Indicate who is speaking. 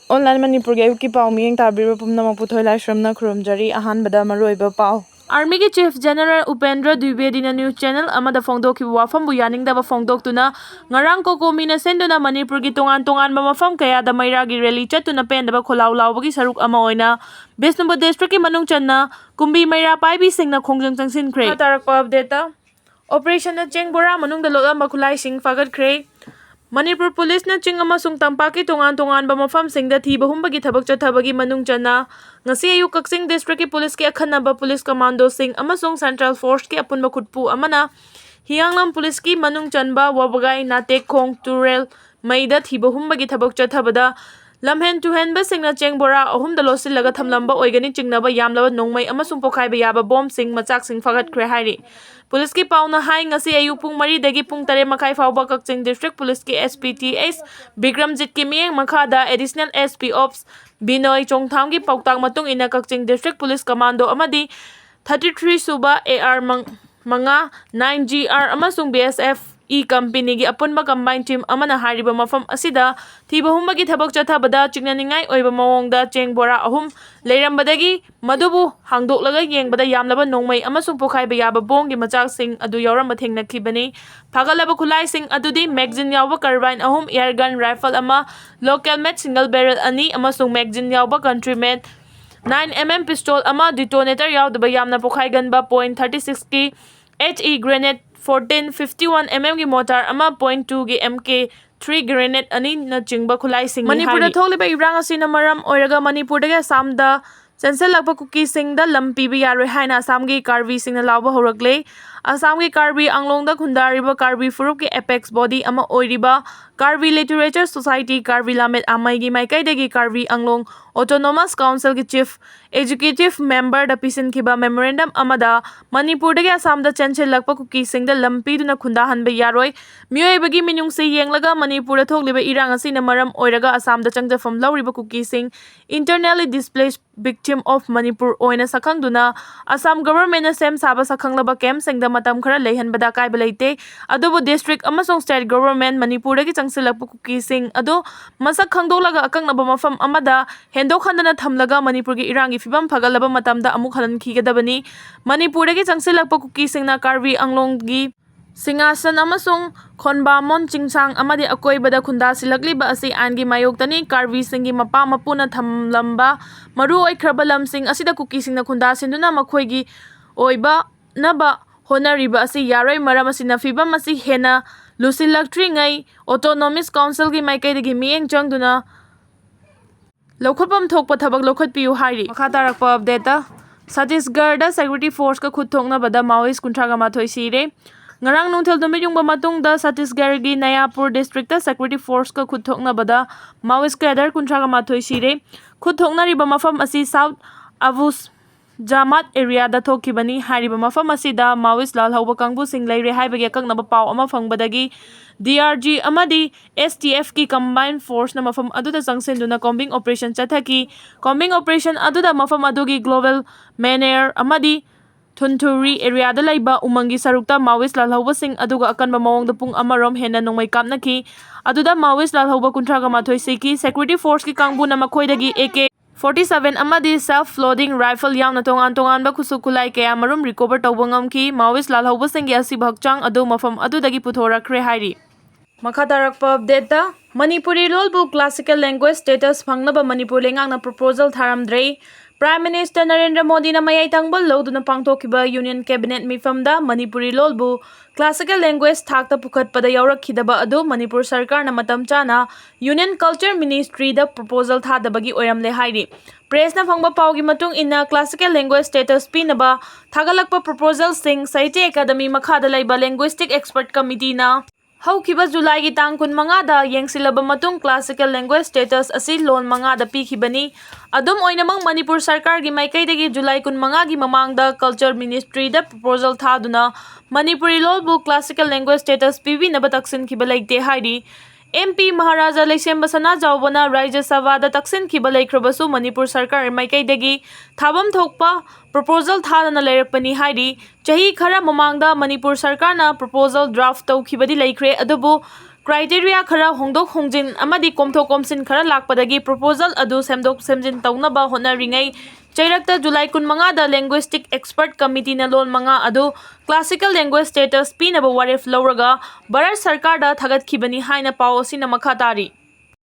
Speaker 1: Online Manipuri ayuki pau miyeng tabiro pumnamang putoy laisramna khurumjari ahanbada maruoiba pau. Army ki Chief General Upendra Dwivedina News Channel amada phongdok ki wafam bu yaningdaba phongdoktuna ngarang ko komina senduna Manipur ki tongan mafam kaya da maira gi rally chatuna pendaba kholaw lawbagi saruk ama oina Bishnupur district ki manung channa kumbi maira paibi singna khongjang changsin khre tarakpa update Operation Cheng Bora manungda lolamba khulai sing fagat khre Manipur Police na Cheng amasung tampaki tongan ba mafam singda thiba humbagi thabak chathabagi manung chana ngasi ayu Kukising District ki police ki akhanaba police commando sing amasung Central Force ki apunba khutpu amana Hianglam police ki manung chanba wabagai natek khong turel maida thiba humbagi thabak chathabada lamhen tuhen ba singna Cheng Bora ahum da losil laga thamlamba oigani chingnaba yamlaba nongmai amasung pokhai ba yaba bomb sing machak sing fagat khre hairi Police ki pauna hai ngasi ayuk pung mari dagi pung tare makai fauba Kukising District Police ki SPTS Bikramjit ki miyeng makhada Additional SP Ops Binoy Chongtham ki pautang matung ina Kukising District Police Commando amadi 33 suba AR manga 9GR amasung BSF E company gi apunba combined team amana hariba mafam asida thiba humbagi thabak chathabada chingnaningai oiba mawongda Cheng Bora ahum leirambadagi madubu hangdoklaga yengbada yamlaba nongmai amasung pokhaiba yaba bonggi machak sing adu yauramba thengnakhibani phagalaba khulai sing adudi magazine yawba carbine ahum air gun rifle ama local made single barrel ani amasung magazine yawba country made 9mm pistol ama detonator yawdaba yamna pokhai ganba .36 ki HE grenade 1451mm ki mortar ama .2 ki MK3 grenade ani na chingba khulai sing Manipur da tholiba irang asina maram oiraga Manipur daga Assam Sensel lakpa Kukising da lampi bi yaroi haina Assam gi Karbi singna lawba horakle Assam gi Karbi anglong da khundariba Karbi furup ki apex body ama oiriba Karbi Literature Society Karbi Lamet amai gi maikai dagi Karbi anglong Autonomous Council ki Chief Executive Member da pisin kiba memorandum amada Manipur daga Assam da Sensel lakpa Kukising da lampi duna khundahan ba yaroi miyoi bagi minyung se yenglaga Manipur da thokliba irang asina maram oiraga Assam da changjafam lawriba Kukising internally displaced victim of Manipur oina sakhangduna Assam government na sem saba sakhanglaba camp singda matam khara leihanbada kaiba leite adubu district amasung state government Manipur dagi changsilakpa Kukising adu masak khangdolaga akangnaba mafam amada hendok handana thamlaga Manipur gi irangi fibam phagalaba matamda amuk halan khigadabani Manipur dagi changsilakpa Kukisingna Karbi anglong gi Singasan amasung Khonbamon Chingsang amadi akoibada khunda silakliba asi angi Mayoktani Karbi singi mapa mapuna thamlamba maru oikraba lamsing asida Kukisingna khunda sinduna makhoigi oiba naba honariba asi yaroi maram asina fibam asi hena lusilaktri ngai Autonomous Council gi maikai miyeng changduna lokhotpam thokpa thabak lokhotpiu hairi makha tarakpa update Chhattisgarh da security force ka khut thokna bada Maoist kuntraga mathoi sire ngarang nungthel dumit yungba matungda Chhattisgarh gi Nayapur district ta security force ka khut thokna bada Maoist cadre kuntraga mathoi sire khut thokna riba mafam asi South Avus Jamat area da thokibani hariba mafam asi da Maoist lalhauba kangbu sing leire haibagi akaknaba paw ama fangbadagi DRG amadi STF ki combined force na mafam aduda changsenduna combing operation chathaki combing operation aduda mafam adugi global manner amadi Thunturi area da laiba umangi sarukta Maoist lalhauba sing aduga akanba mawongda pung amarom hena nongmai kapnaki aduda Maoist lalhauba kuntraga mathoi siki security force ki kangbu na makhoidagi AK-47 amadi self-loading rifle yauna tongan ba khusuk khulai kaya marum recover tawba ngamki Maoist lalhauba singi asi bhakchang adu mafam adudagi puthorakre hairi makha tarakpa update da Manipuri lolbu classical language status phangnaba Manipur lengangna proposal tharamdrei Prime Minister Narendra Modi na mayai tangbal loduna pangthokiba Union Cabinet mifamda Manipuri lolbu classical language thakta pukhatpada yaurakhidaba adu Manipur Sarkar na matam chana Union Culture Ministry da proposal thadabagi oiramle hairi Press na phangba pawgi matung inna classical language status pinaba thagalakpa proposal sing Sahitya Academy makhada laiba linguistic expert committee na Haukiba July gi tang kun manga da yengsilaba matung classical language status asi lon manga da pikhibani adum oinamang Manipur Sarkar gi maikai dagi July kun manga gi mamang da Culture Ministry da proposal thaduna Manipuri lolbu classical language status pibi na bataksin kibalaite hairi MP Maharaja Leisem Basana Jawbana Rajya Sabha da taksin kibalai khrabasu Manipur Sarkar maikai dagi thabam thokpa proposal thadana leirakpani hairi chahi khara mamangda Manipur Sarkar na proposal draft tawkhibadi laikre adubu criteria ꯈꯔ ꯍꯣꯡꯗꯣꯛ ꯍꯣꯡꯖꯤꯟ ꯑꯃꯗꯤ ꯀꯣꯝꯊꯣꯛ ꯀꯣꯝꯁꯤꯟ ꯈꯔ ꯂꯥꯛꯄꯗꯒꯤ proposal ꯑꯗꯨ ꯁꯦꯝꯗꯣꯛ ꯁꯦꯝꯖꯤꯟ ꯇꯧꯅꯕ ꯍꯣꯠꯅꯔꯤꯉꯩ ꯆꯩꯔꯛꯇ July 25ꯗ linguistic expert ꯀꯃꯤꯇꯤꯅ ꯂꯣꯟ 5 ꯑꯗꯨ ꯀ꯭ꯂꯥꯁꯤꯀꯦꯜ ꯂꯦꯡꯒ꯭ꯋꯦꯖ ꯁ꯭ꯇꯦꯇꯁ ꯄꯤꯅꯕ ꯋꯥꯔꯦꯞ ꯂꯧꯔꯒ ꯚꯥꯔꯠ ꯁꯔꯀꯥꯔꯗ ꯊꯥꯒꯠꯈꯤꯕꯅꯤ ꯍꯥꯏꯅ ꯄꯥꯎ ꯑꯁꯤꯅ ꯃꯈꯥ ꯇꯥꯔꯤ꯫